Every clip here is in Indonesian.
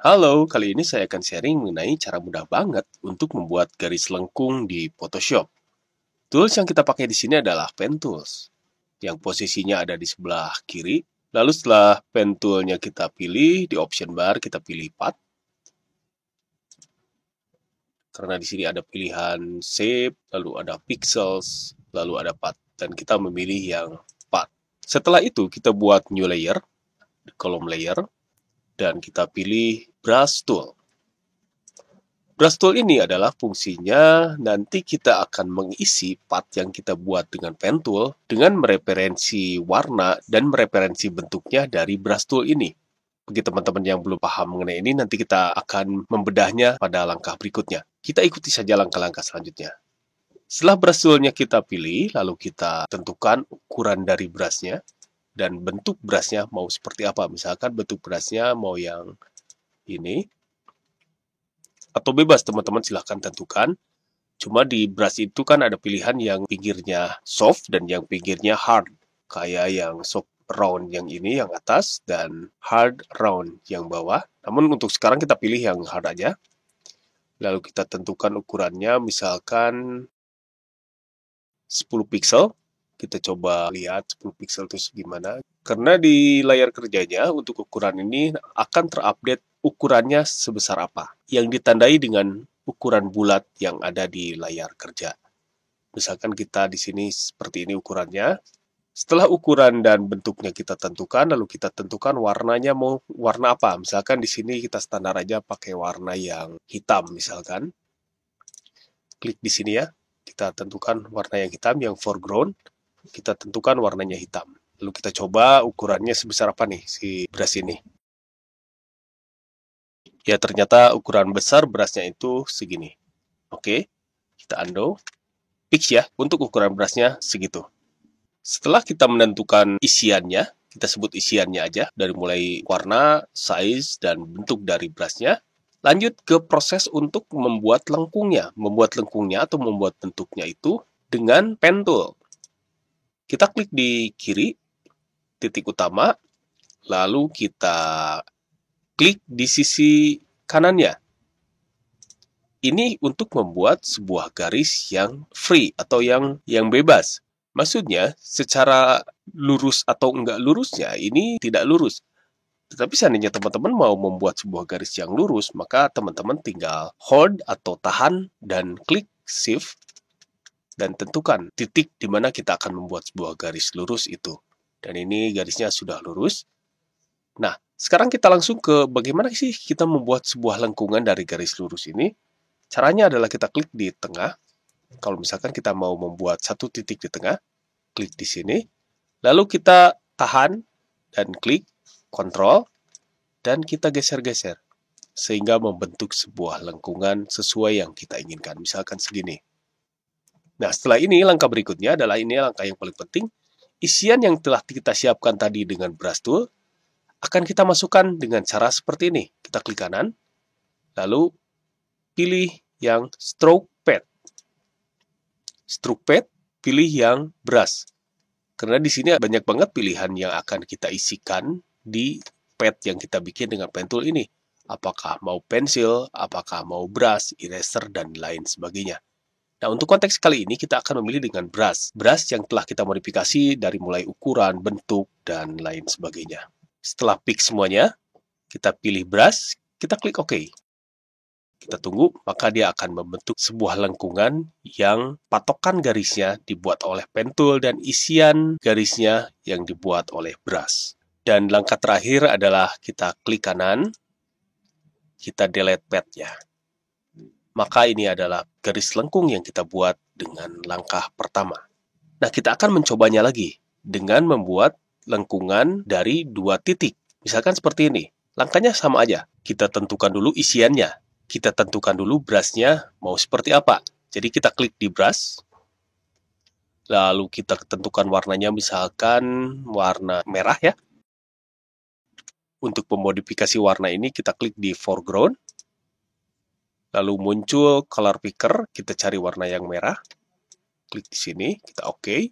Halo, kali ini saya akan sharing mengenai cara mudah banget untuk membuat garis lengkung di Photoshop. Tools yang kita pakai di sini adalah Pen Tools, yang posisinya ada di sebelah kiri. Lalu setelah pen toolnya kita pilih, di option bar kita pilih Path. Karena di sini ada pilihan Shape, lalu ada Pixels, lalu ada Path. Dan kita memilih yang Path. Setelah itu kita buat New Layer, di kolom Layer, dan kita pilih Brush Tool. Brush tool ini adalah fungsinya nanti kita akan mengisi part yang kita buat dengan pen tool dengan mereferensi warna dan mereferensi bentuknya dari brush tool ini. Bagi teman-teman yang belum paham mengenai ini, nanti kita akan membedahnya pada langkah berikutnya. Kita ikuti saja langkah-langkah selanjutnya. Setelah brush toolnya kita pilih, lalu kita tentukan ukuran dari brushnya dan bentuk brushnya mau seperti apa. Misalkan bentuk brushnya mau yang ini, atau bebas teman-teman silahkan tentukan. Cuma di brush itu kan ada pilihan yang pinggirnya soft dan yang pinggirnya hard. Kayak yang soft round yang ini yang atas dan hard round yang bawah. Namun untuk sekarang kita pilih yang hard aja. Lalu kita tentukan ukurannya misalkan 10 pixel. Kita coba lihat 10 pixel itu gimana. Karena di layar kerjanya untuk ukuran ini akan terupdate ukurannya sebesar apa. Yang ditandai dengan ukuran bulat yang ada di layar kerja. Misalkan kita di sini seperti ini ukurannya. Setelah ukuran dan bentuknya kita tentukan, lalu kita tentukan warnanya mau warna apa. Misalkan di sini kita standar aja pakai warna yang hitam misalkan. Klik di sini ya. Kita tentukan warna yang hitam, yang foreground. Kita tentukan warnanya hitam. Lalu kita coba ukurannya sebesar apa nih si brush ini. Ya ternyata ukuran besar brushnya itu segini. Oke, kita undo. Fix ya, untuk ukuran brushnya segitu. Setelah kita menentukan isiannya, kita sebut isiannya aja, dari mulai warna, size, dan bentuk dari brushnya, lanjut ke proses untuk membuat lengkungnya. Membuat lengkungnya atau membuat bentuknya itu dengan pen tool. Kita klik di kiri, titik utama, lalu kita klik di sisi kanannya. Ini untuk membuat sebuah garis yang free atau yang bebas. Maksudnya, secara lurus atau enggak lurusnya, ini tidak lurus. Tetapi seandainya teman-teman mau membuat sebuah garis yang lurus, maka teman-teman tinggal hold atau tahan dan klik shift dan tentukan titik di mana kita akan membuat sebuah garis lurus itu. Dan ini garisnya sudah lurus. Nah, sekarang kita langsung ke bagaimana sih kita membuat sebuah lengkungan dari garis lurus ini. Caranya adalah kita klik di tengah. Kalau misalkan kita mau membuat satu titik di tengah, klik di sini. Lalu kita tahan dan klik Ctrl dan kita geser-geser sehingga membentuk sebuah lengkungan sesuai yang kita inginkan. Misalkan segini. Nah, setelah ini langkah berikutnya adalah ini langkah yang paling penting. Isian yang telah kita siapkan tadi dengan brush tool akan kita masukkan dengan cara seperti ini. Kita klik kanan, lalu pilih yang stroke pad. Stroke pad, pilih yang brush. Karena di sini banyak banget pilihan yang akan kita isikan di pad yang kita bikin dengan pen tool ini. Apakah mau pensil, apakah mau brush, eraser, dan lain sebagainya. Nah, untuk konteks kali ini kita akan memilih dengan brush. Brush yang telah kita modifikasi dari mulai ukuran, bentuk, dan lain sebagainya. Setelah pick semuanya, kita pilih brush, kita klik OK. Kita tunggu, maka dia akan membentuk sebuah lengkungan yang patokan garisnya dibuat oleh pen tool dan isian garisnya yang dibuat oleh brush. Dan langkah terakhir adalah kita klik kanan, kita delete pad-nya. Maka ini adalah garis lengkung yang kita buat dengan langkah pertama. Nah, kita akan mencobanya lagi dengan membuat lengkungan dari 2 titik. Misalkan seperti ini. Langkahnya sama aja. Kita tentukan dulu isiannya. Kita tentukan dulu brush-nya mau seperti apa. Jadi kita klik di brush. Lalu kita tentukan warnanya misalkan warna merah ya. Untuk memodifikasi warna ini kita klik di foreground. Lalu muncul color picker, kita cari warna yang merah. Klik di sini, kita OK.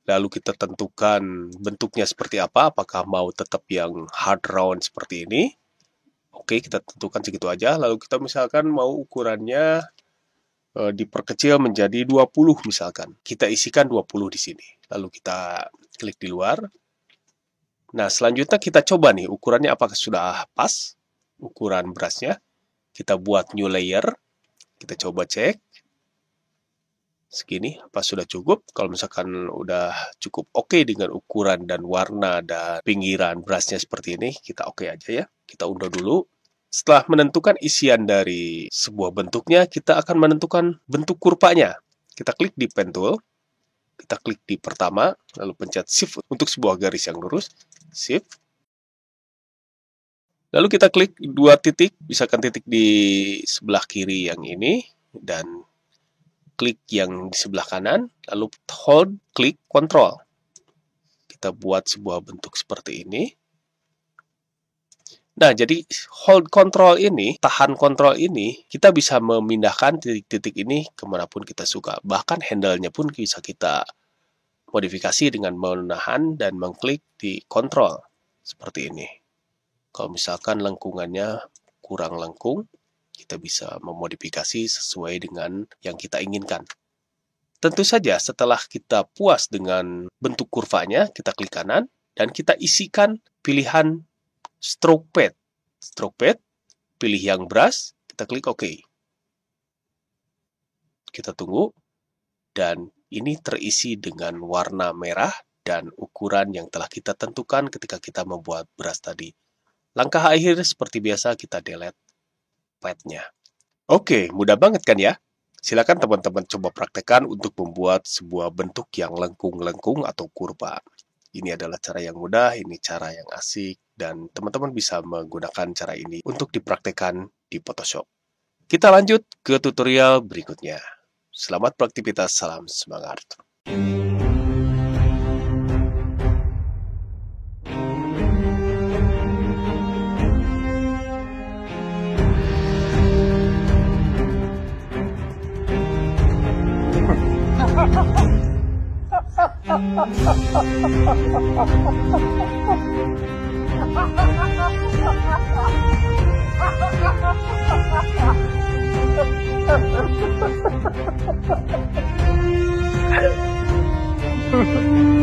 Lalu kita tentukan bentuknya seperti apa, apakah mau tetap yang hard round seperti ini. Oke, kita tentukan segitu aja. Lalu kita misalkan mau ukurannya diperkecil menjadi 20 misalkan. Kita isikan 20 di sini. Lalu kita klik di luar. Nah, selanjutnya kita coba nih ukurannya apakah sudah pas ukuran berasnya. Kita buat new layer. Kita coba cek. Segini, apa sudah cukup? Kalau misalkan udah cukup oke dengan ukuran dan warna dan pinggiran brushnya seperti ini, kita oke aja ya. Kita unduh dulu. Setelah menentukan isian dari sebuah bentuknya, kita akan menentukan bentuk kurvanya. Kita klik di pen tool, kita klik di pertama, lalu pencet shift untuk sebuah garis yang lurus, shift. Lalu kita klik dua titik, misalkan titik di sebelah kiri yang ini, dan klik yang di sebelah kanan, lalu hold, klik, control. Kita buat sebuah bentuk seperti ini. Nah, jadi hold control ini, tahan kontrol ini, kita bisa memindahkan titik-titik ini kemanapun kita suka. Bahkan handle-nya pun bisa kita modifikasi dengan menahan dan mengklik di control. Seperti ini. Kalau misalkan lengkungannya kurang lengkung, kita bisa memodifikasi sesuai dengan yang kita inginkan. Tentu saja setelah kita puas dengan bentuk kurvanya, kita klik kanan, dan kita isikan pilihan stroke pad. Stroke pad, pilih yang brush, kita klik OK. Kita tunggu, dan ini terisi dengan warna merah dan ukuran yang telah kita tentukan ketika kita membuat brush tadi. Langkah akhir seperti biasa kita delete padnya. Oke, mudah banget kan ya? Silakan teman-teman coba praktekkan untuk membuat sebuah bentuk yang lengkung-lengkung atau kurva. Ini adalah cara yang mudah, ini cara yang asik, dan teman-teman bisa menggunakan cara ini untuk dipraktekkan di Photoshop. Kita lanjut ke tutorial berikutnya. Selamat beraktivitas, salam semangat. Ha ha ha!